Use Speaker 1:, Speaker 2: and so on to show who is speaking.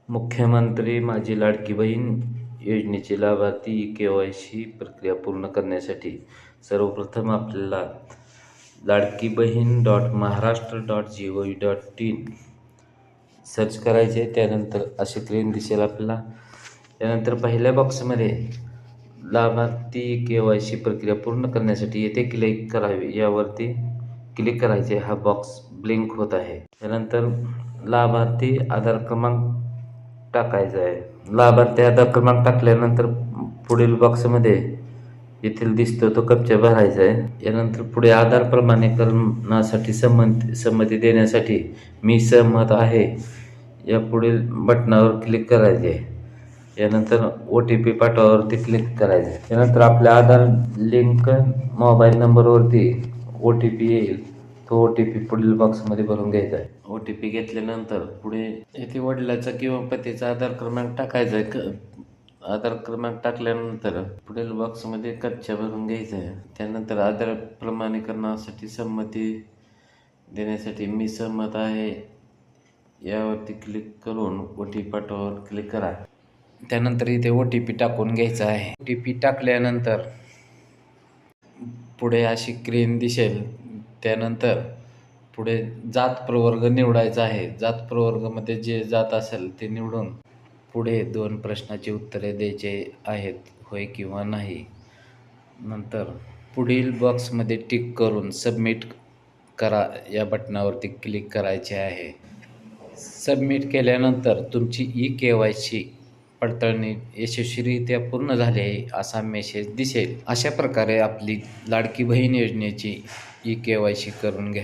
Speaker 1: मुख्यमंत्री माझी लाडकी बहीण योजनेचे लाभार्थी KYC प्रक्रिया पूर्ण करण्यासाठी सर्वप्रथम आपल्याला ladkibhin.maharashtra.gov.in सर्च करायचे. त्यानंतर अशी स्क्रीन दिसेल आपल्याला. त्यानंतर पहिल्या बॉक्समध्ये लाभार्थी KYC प्रक्रिया पूर्ण करण्यासाठी येथे क्लिक करावे, यावरती क्लिक करायचे. हा बॉक्स ब्लिंक होत आहे. त्यानंतर लाभार्थी आधार क्रमांक टाकायचा आहे. लाभार्थी आधार क्रमांक टाकल्यानंतर पुढील बॉक्समध्ये येथील दिसतो तो कॅप्चा भरायचा आहे. यानंतर पुढे आधार प्रमाणीकरणासाठी संमती देण्यासाठी मी सहमत आहे या पुढील बटनावर क्लिक करायचे. यानंतर OTP पाठवावरती क्लिक करायचे. त्यानंतर आपल्या आधार लिंक मोबाईल नंबरवरती OTP येईल. तो OTP पुढील बॉक्समध्ये भरून घ्यायचा आहे. OTP घेतल्यानंतर पुढे येथे वडिलाचा किंवा पतीचा आधार क्रमांक टाकायचा आहे. आधार क्रमांक टाकल्यानंतर पुढील बॉक्समध्ये कॅप्चा भरून घ्यायचा आहे. त्यानंतर आधार प्रमाणीकरणासाठी संमती देण्यासाठी मी सहमत आहे यावरती क्लिक करून OTP पाठवावर क्लिक करा. त्यानंतर इथे OTP टाकून घ्यायचा आहे. OTP टाकल्यानंतर पुढे अशी स्क्रीन दिसेल. त्यानंतर पुढे जात प्रवर्ग निवडायचा आहे. जात प्रवर्गामध्ये जे जात असेल ते निवडून पुढे 2 प्रश्नाची उत्तरे द्यायचे आहेत, होय किंवा नाही. नंतर पुढील बॉक्समध्ये टिक करून सबमिट करा या बटनावरती क्लिक करायचे आहे. सबमिट केल्यानंतर तुमची KYC पडताळणी यशस्वीरित्या पूर्ण झाली आहे असा मेसेज दिसेल. अशा प्रकारे आपली लाडकी बहीण योजनेची KYC करून घ्या.